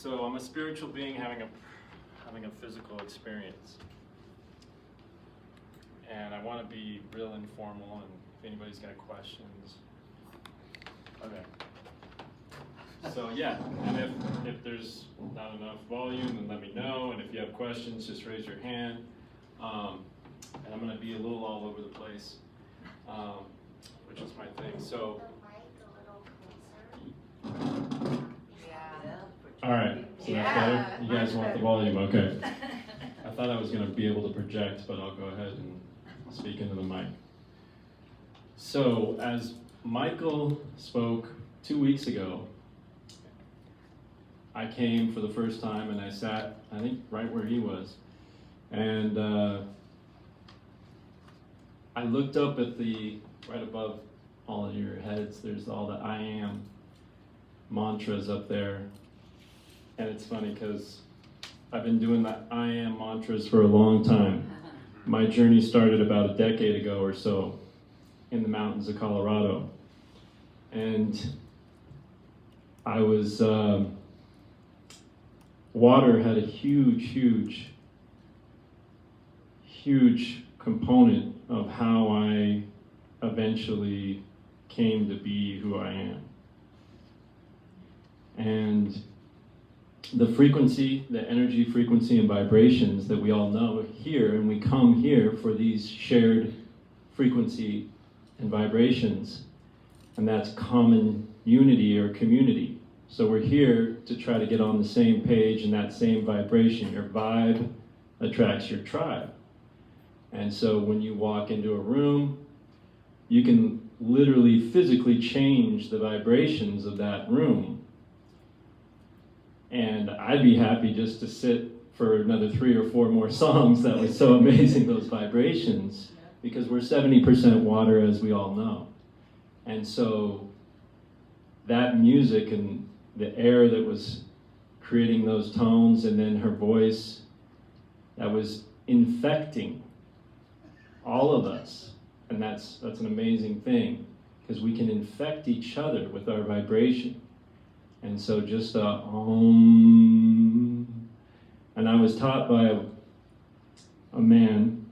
So I'm a spiritual being having a physical experience. And I want to be real informal, and if anybody's got questions. Okay. So yeah, and if there's not enough volume, then let me know. And if you have questions, just raise your hand. And I'm going to be a little all over the place, which is my thing. So. All right, so that's better? You guys want the volume, okay. I thought I was going to be able to project, but I'll go ahead and speak into the mic. So, as Michael spoke 2 weeks ago, I came for the first time and I sat, I think, right where he was. And I looked up at right above all of your heads, there's all the I am mantras up there. And it's funny because I've been doing the I am mantras for a long time. My journey started about a decade ago or so in the mountains of Colorado. And I was, water had a huge component of how I eventually came to be who I am. And the frequency, the energy, frequency, and vibrations that we all know here, and we come here for these shared frequency and vibrations, and that's common unity or community. So we're here to try to get on the same page and that same vibration. Your vibe attracts your tribe. And so when you walk into a room, you can literally physically change the vibrations of that room. And I'd be happy just to sit for another 3 or 4 more songs. That was so amazing, those vibrations, because we're 70% water, as we all know. And so that music and the air that was creating those tones, and then her voice, that was infecting all of us. And that's an amazing thing, because we can infect each other with our vibration. And so just and I was taught by a man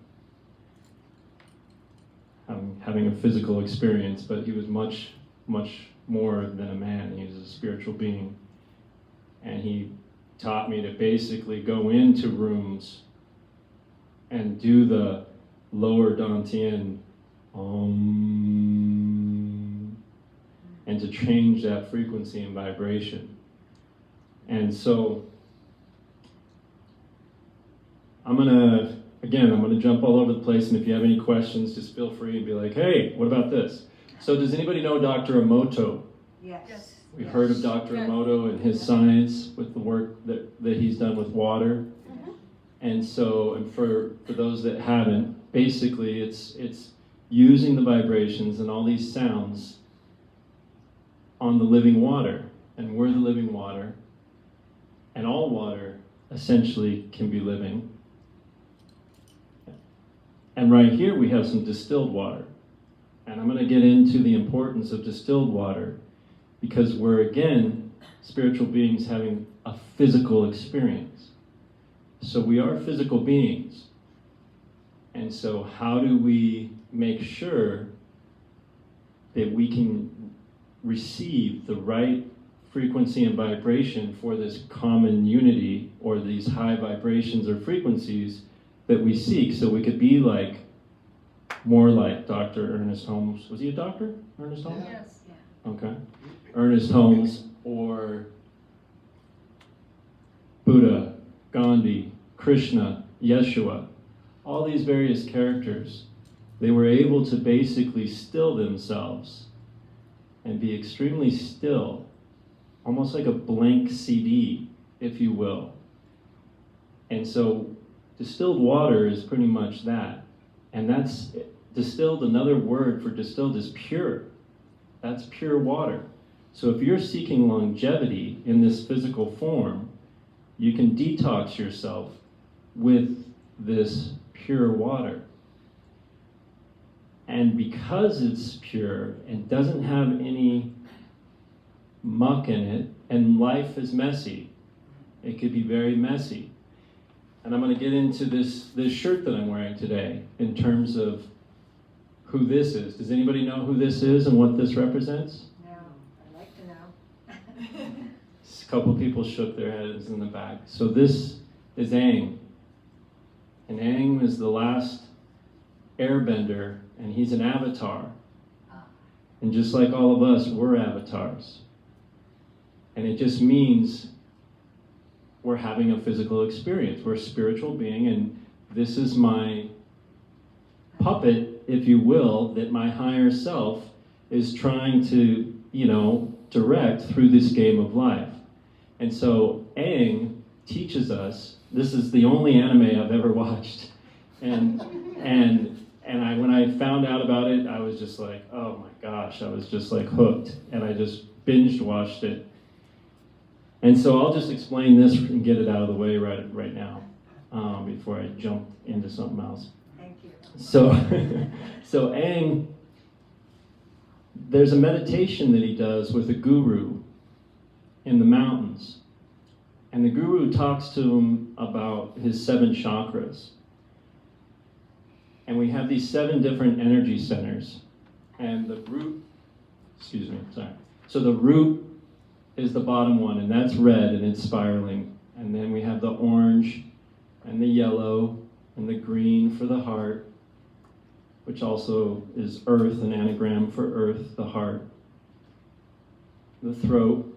having a physical experience, but he was much more than a man. He was a spiritual being. And he taught me to basically go into rooms and do the lower Dantian and to change that frequency and vibration. And so I'm gonna jump all over the place, and if you have any questions, just feel free and be like, hey, what about this? So does anybody know Dr. Emoto? Yes. We've heard of Dr. Emoto and his science with the work that he's done with water. Mm-hmm. And so, and for those that haven't, basically it's using the vibrations and all these sounds on the living water, and we're the living water, and all water essentially can be living. And right here we have some distilled water, and I'm going to get into the importance of distilled water, because we're, again, spiritual beings having a physical experience. So we are physical beings, and so how do we make sure that we can receive the right frequency and vibration for this common unity, or these high vibrations or frequencies that we seek, so we could be more like Dr. Ernest Holmes. Was he a doctor, Ernest Holmes? Yes. Yeah. Okay. Ernest Holmes, or Buddha, Gandhi, Krishna, Yeshua, all these various characters, they were able to basically still themselves and be extremely still, almost like a blank CD, if you will. And so distilled water is pretty much that. And that's distilled, another word for distilled is pure. That's pure water. So if you're seeking longevity in this physical form, you can detox yourself with this pure water. And because it's pure and doesn't have any muck in it, and life is messy, It could be very messy. And I'm going to get into this shirt that I'm wearing today in terms of who this is. Does anybody know who this is and what this represents? No, I'd like to know. A couple people shook their heads in the back. So this is Aang. And Aang is the last airbender, and he's an avatar. And just like all of us, we're avatars. And it just means we're having a physical experience. We're a spiritual being, and this is my puppet, if you will, that my higher self is trying to, direct through this game of life. And so Aang teaches us, this is the only anime I've ever watched. And when I found out about it, I was just like, oh my gosh, I was just like hooked. And I just binged watched it. And so I'll just explain this and get it out of the way right now before I jump into something else. Thank you. So Aang, there's a meditation that he does with a guru in the mountains. And the guru talks to him about his 7 chakras. And we have these 7 different energy centers. And the root, So the root is the bottom one, and that's red, and it's spiraling. And then we have the orange, and the yellow, and the green for the heart, which also is earth, an anagram for earth, the heart. The throat,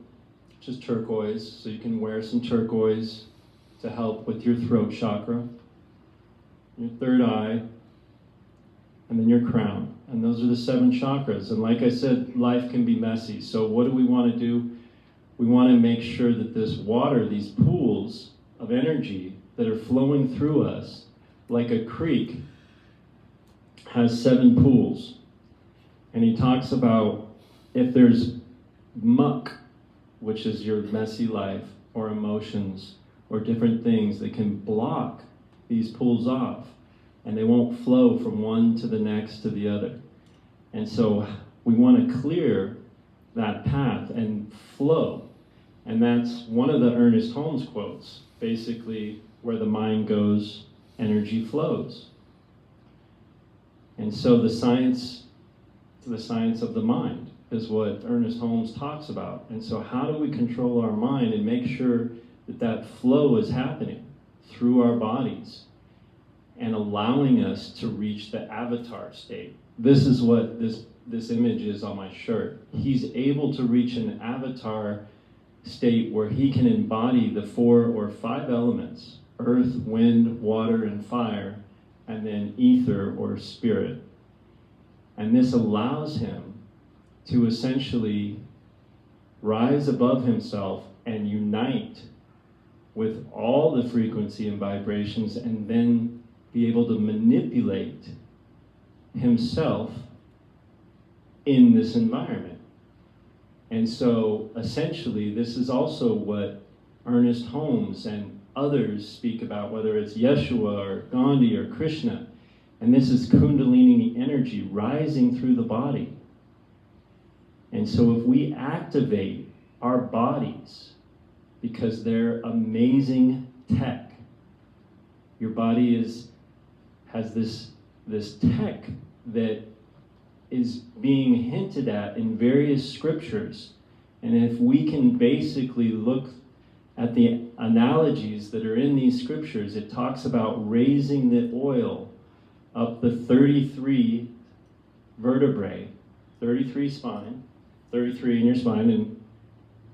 which is turquoise, so you can wear some turquoise to help with your throat chakra. Your third eye, and then your crown. And those are the 7 chakras. And like I said, life can be messy. So what do we want to do? We want to make sure that this water, these pools of energy that are flowing through us, like a creek, has 7 pools. And he talks about if there's muck, which is your messy life, or emotions, or different things that can block these pools off, and they won't flow from one to the next to the other. And so we want to clear that path and flow. And that's one of the Ernest Holmes quotes, basically, where the mind goes, energy flows. And so the science of the mind is what Ernest Holmes talks about. And so how do we control our mind and make sure that that flow is happening through our bodies and allowing us to reach the avatar state? This is what this image is on my shirt. He's able to reach an avatar state where he can embody the 4 or 5 elements, earth, wind, water, and fire, and then ether or spirit. And this allows him to essentially rise above himself and unite with all the frequency and vibrations, and then be able to manipulate himself in this environment. And so essentially this is also what Ernest Holmes and others speak about, whether it's Yeshua or Gandhi or Krishna. And this is Kundalini energy rising through the body. And so if we activate our bodies, because they're amazing tech, your body has this tech that is being hinted at in various scriptures. And if we can basically look at the analogies that are in these scriptures, it talks about raising the oil up the 33 vertebrae, 33 spine, 33 in your spine, and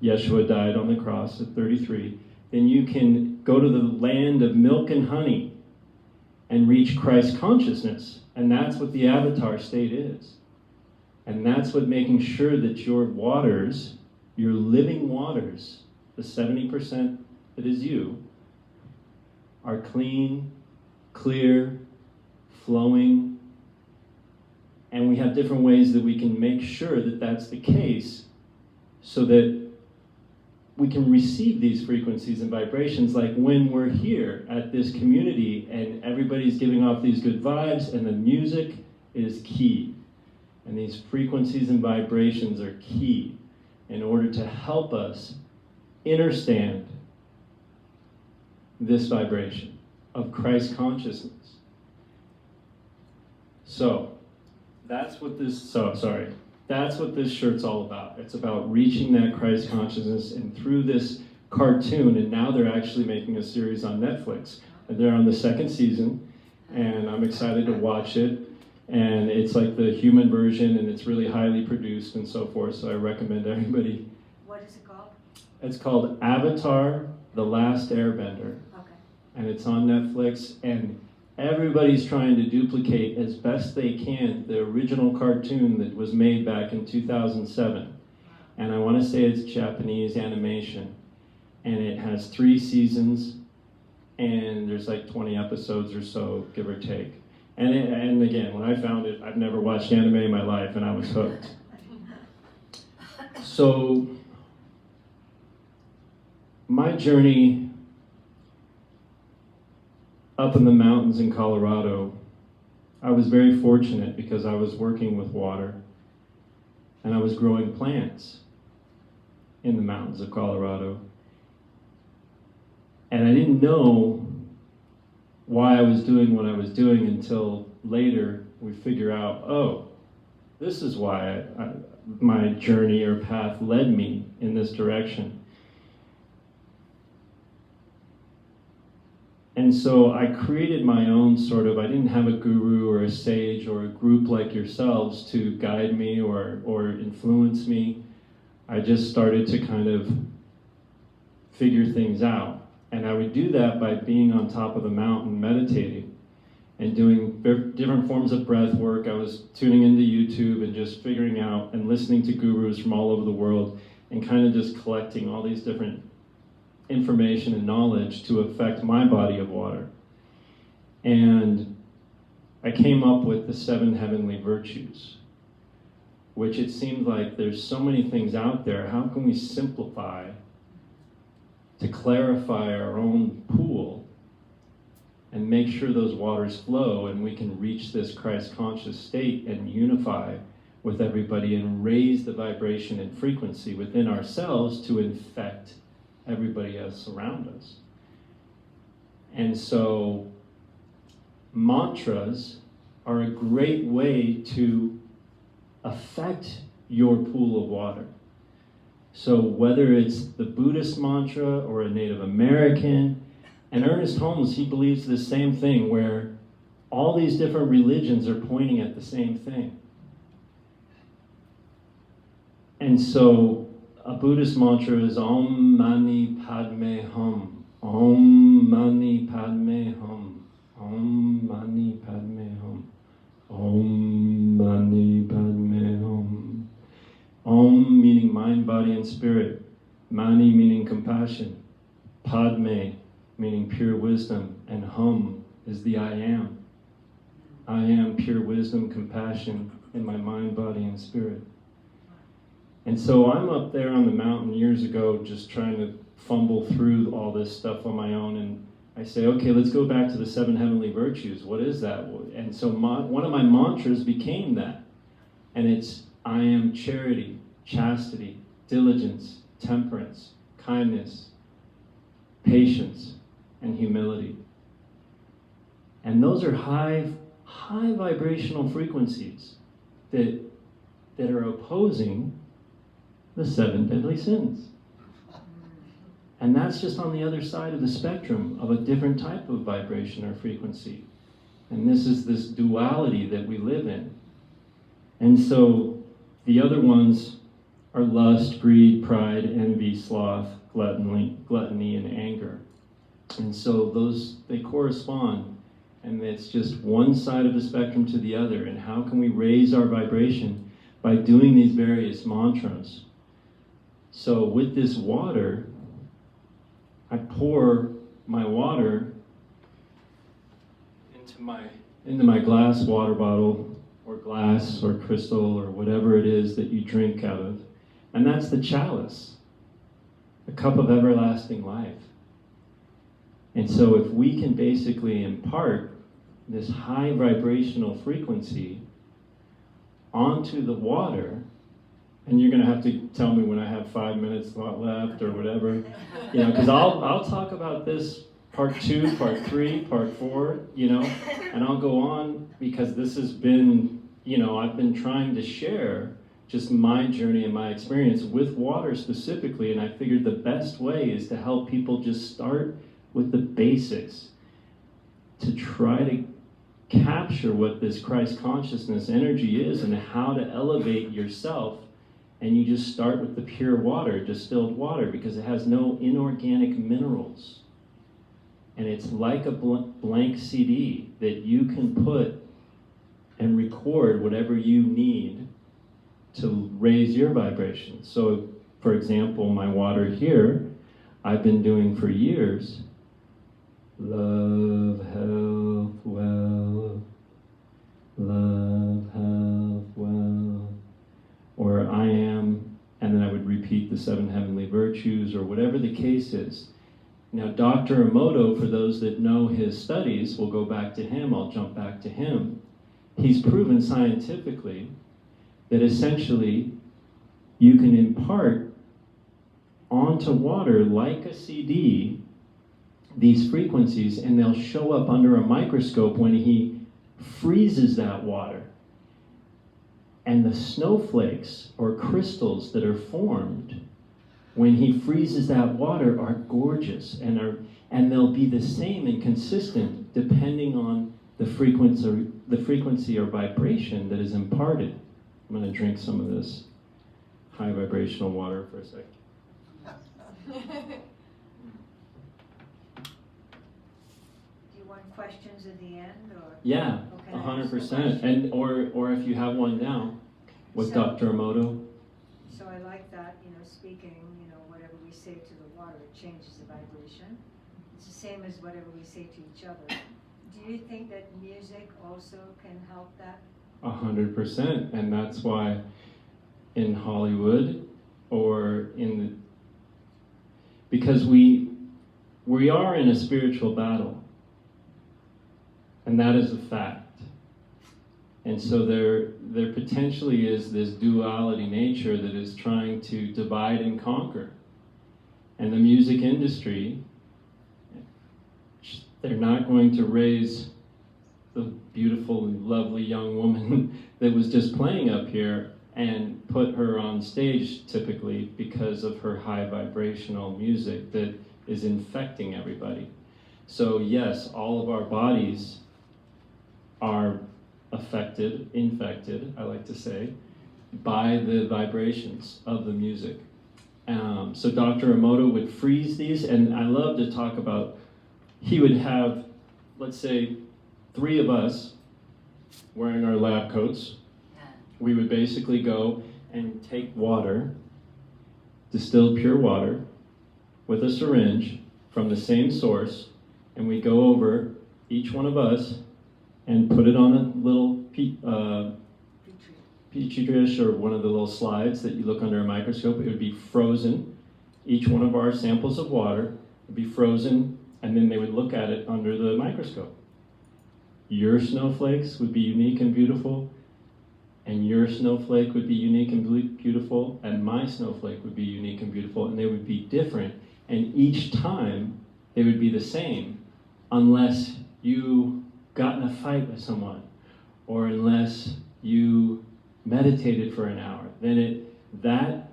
Yeshua died on the cross at 33, then you can go to the land of milk and honey and reach Christ consciousness. And that's what the avatar state is. And that's what making sure that your waters, your living waters, the 70% that is you, are clean, clear, flowing. And we have different ways that we can make sure that that's the case so that we can receive these frequencies and vibrations, like when we're here at this community and everybody's giving off these good vibes and the music is key. And these frequencies and vibrations are key in order to help us understand this vibration of Christ consciousness. So, that's what this shirt's all about. It's about reaching that Christ consciousness, and through this cartoon, and now they're actually making a series on Netflix. And they're on the second season, and I'm excited to watch it. And it's like the human version, and it's really highly produced and so forth, so I recommend everybody. What is it called? It's called Avatar: The Last Airbender. Okay. And it's on Netflix, and everybody's trying to duplicate as best they can the original cartoon that was made back in 2007. And I want to say it's Japanese animation, and it has 3 seasons, and there's like 20 episodes or so, give or take. And again, when I found it, I've never watched anime in my life, and I was hooked. So, my journey up in the mountains in Colorado, I was very fortunate because I was working with water, and I was growing plants in the mountains of Colorado. And I didn't know why I was doing what I was doing until later we figure out, oh, this is why my journey or path led me in this direction. And so I created my own I didn't have a guru or a sage or a group like yourselves to guide me or influence me. I just started to kind of figure things out. And I would do that by being on top of the mountain, meditating, and doing different forms of breath work. I was tuning into YouTube and just figuring out and listening to gurus from all over the world and kind of just collecting all these different information and knowledge to affect my body of water. And I came up with the 7 heavenly virtues, which it seemed like there's so many things out there. How can we simplify to clarify our own pool and make sure those waters flow and we can reach this Christ conscious state and unify with everybody and raise the vibration and frequency within ourselves to infect everybody else around us. And so mantras are a great way to affect your pool of water. So whether it's the Buddhist mantra or a Native American, and Ernest Holmes, he believes the same thing, where all these different religions are pointing at the same thing. And so a Buddhist mantra is Om Mani Padme Hum. Om Mani Padme Hum. Om Mani Padme Hum. Om Mani Padme Hum. Om meaning mind, body, and spirit. Mani meaning compassion. Padme meaning pure wisdom. And Hum is the I am. I am pure wisdom, compassion in my mind, body, and spirit. And so I'm up there on the mountain years ago just trying to fumble through all this stuff on my own, and I say, okay, let's go back to the 7 heavenly virtues. What is that? And so one of my mantras became that. And it's, I am charity, chastity, diligence, temperance, kindness, patience, and humility. And those are high vibrational frequencies that are opposing the 7 deadly sins. And that's just on the other side of the spectrum of a different type of vibration or frequency. And this is this duality that we live in. And so the other ones are lust, greed, pride, envy, sloth, gluttony, and anger. And so they correspond, and it's just one side of the spectrum to the other. And how can we raise our vibration? By doing these various mantras. So with this water, I pour my water into my glass water bottle, or glass, or crystal, or whatever it is that you drink out of. And that's the chalice, the cup of everlasting life. And so if we can basically impart this high vibrational frequency onto the water, and you're going to have to tell me when I have 5 minutes left or whatever, because I'll talk about this part 2, part 3, part 4, and I'll go on because this has been, I've been trying to share just my journey and my experience with water specifically, and I figured the best way is to help people just start with the basics, to try to capture what this Christ consciousness energy is and how to elevate yourself. And you just start with the pure water, distilled water, because it has no inorganic minerals. And it's like a blank CD that you can put and record whatever you need to raise your vibration. So, for example, my water here, I've been doing for years. Love, health, wealth. Love, health, wealth. Or I am, and then I would repeat the 7 heavenly virtues, or whatever the case is. Now, Dr. Emoto, for those that know his studies, we'll go back to him, I'll jump back to him. He's proven scientifically that essentially you can impart onto water like a CD these frequencies, and they'll show up under a microscope when he freezes that water. And the snowflakes or crystals that are formed when he freezes that water are gorgeous, and they'll be the same and consistent depending on the frequency or vibration that is imparted. I'm going to drink some of this high vibrational water for a second. Questions at the end, or yeah, 100%. And or if you have one now with Dr. Emoto. So I like that, speaking, whatever we say to the water, it changes the vibration. It's the same as whatever we say to each other. Do you think that music also can help that? 100%, and that's why in Hollywood or because we are in a spiritual battle. And that is a fact. And so there potentially is this duality nature that is trying to divide and conquer. And the music industry, they're not going to raise the beautiful, lovely young woman that was just playing up here and put her on stage typically because of her high vibrational music that is infecting everybody. So yes, all of our bodies are infected, I like to say, by the vibrations of the music. So Dr. Emoto would freeze these, and I love to talk about, he would have, let's say, 3 of us wearing our lab coats. We would basically go and take water, distilled pure water, with a syringe from the same source, and we go over, each one of us, and put it on a little petri dish or one of the little slides that you look under a microscope. It would be frozen. Each one of our samples of water would be frozen, and then they would look at it under the microscope. Your snowflakes would be unique and beautiful, and your snowflake would be unique and beautiful, and my snowflake would be unique and beautiful, and they would be different. And each time, they would be the same, unless you got in a fight with someone, or unless you meditated for an hour. Then that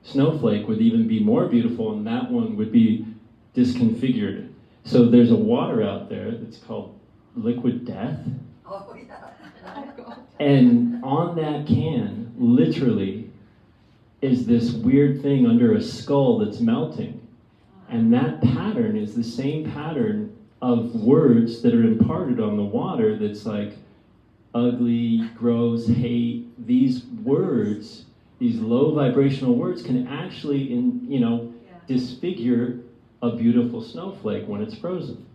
snowflake would even be more beautiful, and that one would be disconfigured. So there's a water out there that's called Liquid Death. Oh, yeah. Oh, God. And on that can, literally, is this weird thing under a skull that's melting. And that pattern is the same pattern of words that are imparted on the water that's like ugly, gross, hate. These words, these low vibrational words can actually, disfigure a beautiful snowflake when it's frozen.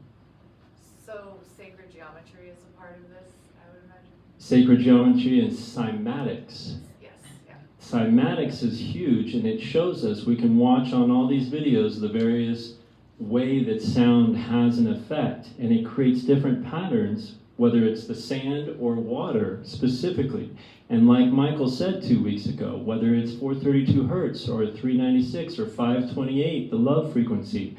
So sacred geometry is a part of this, I would imagine? Sacred geometry and cymatics. Yes, yeah. Cymatics is huge, and it shows us, we can watch on all these videos the various way that sound has an effect, and it creates different patterns, whether it's the sand or water specifically. And like Michael said 2 weeks ago, whether it's 432 hertz or 396 or 528, the love frequency,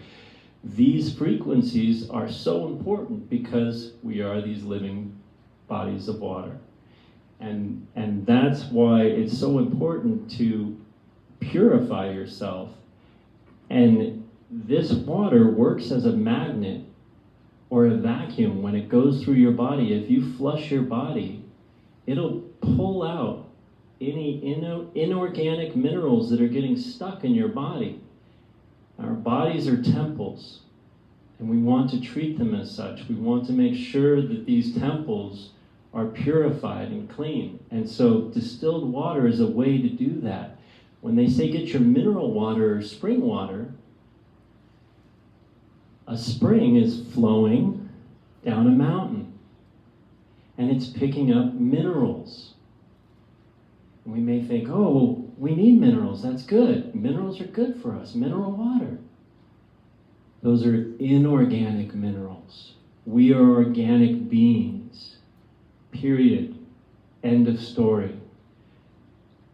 these frequencies are so important because we are these living bodies of water. And that's why it's so important to purify yourself. And this water works as a magnet or a vacuum when it goes through your body. If you flush your body, it'll pull out any inorganic minerals that are getting stuck in your body. Our bodies are temples, and we want to treat them as such. We want to make sure that these temples are purified and clean. And so distilled water is a way to do that. When they say get your mineral water or spring water, a spring is flowing down a mountain, and it's picking up minerals. And we may think, oh, well, we need minerals, that's good. Minerals are good for us, mineral water. Those are inorganic minerals. We are organic beings, period, end of story.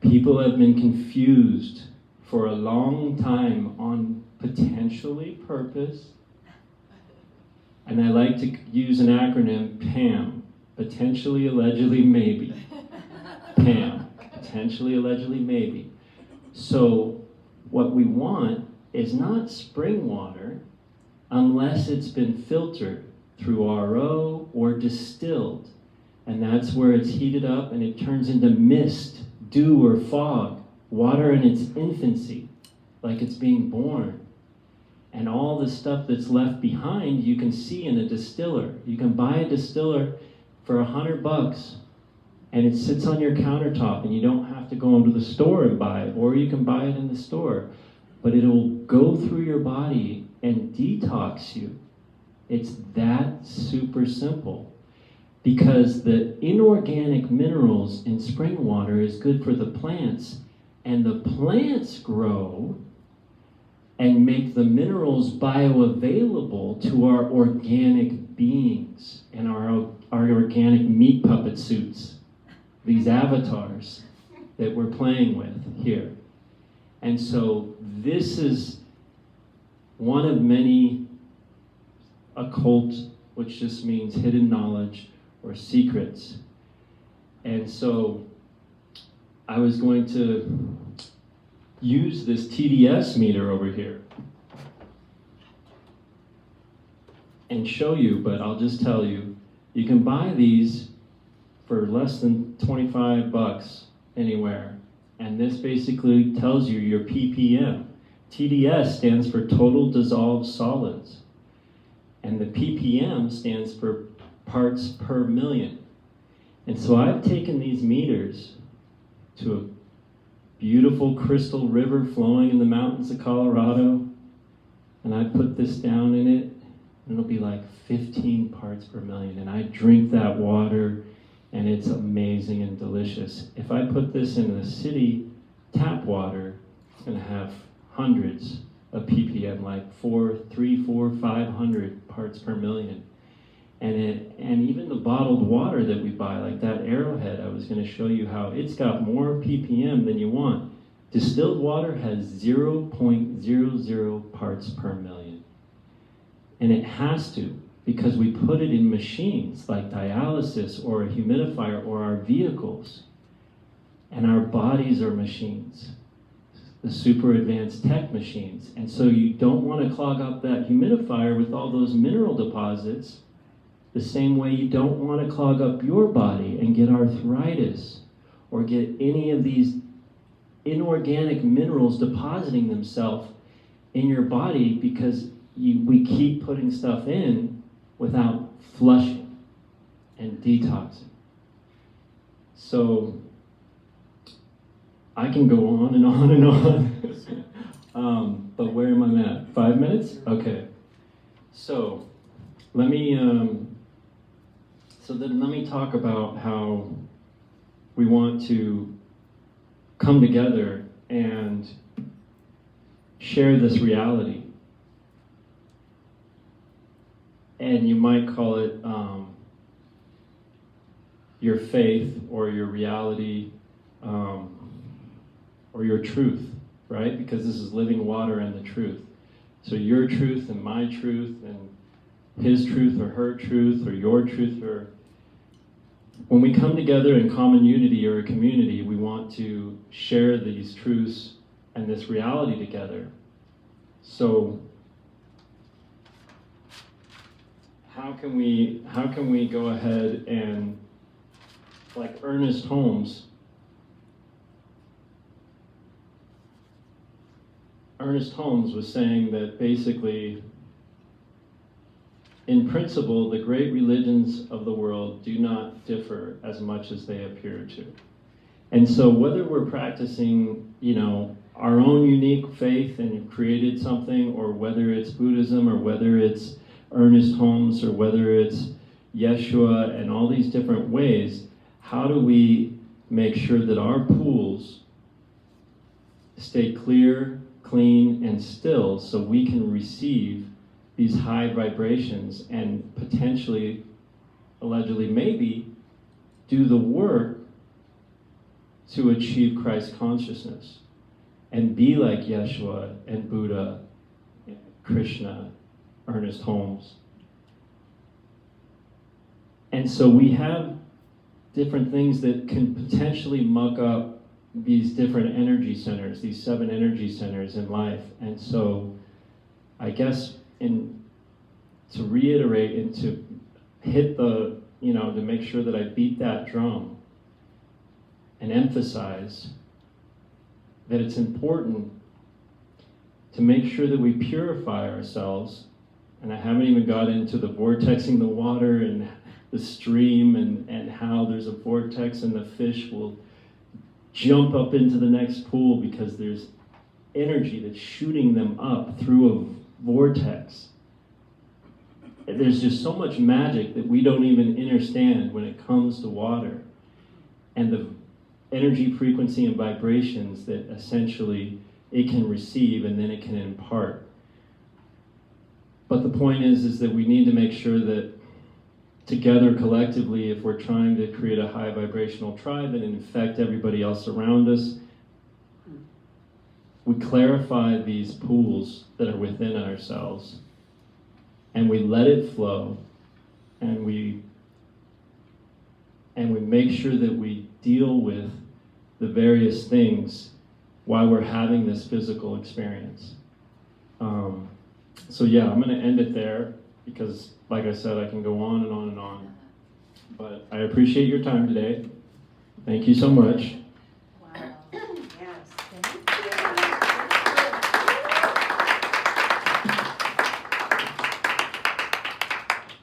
People have been confused for a long time on potentially purpose. And I like to use an acronym, PAM, potentially, allegedly, maybe. PAM, potentially, allegedly, maybe. So what we want is not spring water unless it's been filtered through RO or distilled. And that's where it's heated up and it turns into mist, dew, or fog, water in its infancy, like it's being born. And all the stuff that's left behind you can see in a distiller. You can buy a distiller for $100 and it sits on your countertop and you don't have to go into the store and buy it, or you can buy it in the store. But it'll go through your body and detox you. It's that super simple. Because the inorganic minerals in spring water is good for the plants, and the plants grow and make the minerals bioavailable to our organic beings and our organic meat puppet suits, these avatars that we're playing with here. And so this is one of many occult, which just means hidden knowledge or secrets. And so I was going to use this TDS meter over here and show you, but I'll just tell you, you can buy these for less than $25 anywhere. And this basically tells you your ppm. TDS stands for total dissolved solids. And the ppm stands for parts per million. And so I've taken these meters to a beautiful crystal river flowing in the mountains of Colorado, and I put this down in it, and it'll be like 15 parts per million. And I drink that water, and it's amazing and delicious. If I put this in the city tap water, it's gonna have hundreds of ppm, like 500 parts per million. And even the bottled water that we buy, like that Arrowhead, I was going to show you how it's got more ppm than you want. Distilled water has 0.00 parts per million. And it has to, because we put it in machines like dialysis or a humidifier or our vehicles. And our bodies are machines, the super advanced tech machines. And so you don't want to clog up that humidifier with all those mineral deposits, the same way you don't want to clog up your body and get arthritis or get any of these inorganic minerals depositing themselves in your body, because we keep putting stuff in without flushing and detoxing. So I can go on and on and on. But where am I at? 5 minutes? Okay. So let me talk about how we want to come together and share this reality. And you might call it your faith or your reality, or your truth, right? Because this is living water and the truth. So your truth and my truth and his truth or her truth or your truth, or when we come together in common unity or a community, we want to share these truths and this reality together. So how can we go ahead and, like Ernest Holmes was saying that basically, in principle, the great religions of the world do not differ as much as they appear to. And so whether we're practicing, our own unique faith and have created something, or whether it's Buddhism, or whether it's Ernest Holmes, or whether it's Yeshua, and all these different ways, how do we make sure that our pools stay clear, clean, and still so we can receive these high vibrations and potentially, allegedly, maybe do the work to achieve Christ consciousness and be like Yeshua and Buddha, Krishna, Ernest Holmes. And so we have different things that can potentially muck up these different energy centers, these 7 energy centers in life. And so I guess to reiterate and to hit to make sure that I beat that drum and emphasize that it's important to make sure that we purify ourselves. And I haven't even got into the vortexing the water and the stream and how there's a vortex and the fish will jump up into the next pool because there's energy that's shooting them up through a vortex. There's just so much magic that we don't even understand when it comes to water, and the energy, frequency, and vibrations that essentially it can receive and then it can impart. But the point is that we need to make sure that together collectively, if we're trying to create a high vibrational tribe and infect everybody else around us, we clarify these pools that are within ourselves, and we let it flow, and we make sure that we deal with the various things while we're having this physical experience. So yeah, I'm going to end it there because, like I said, I can go on and on and on. But I appreciate your time today. Thank you so much.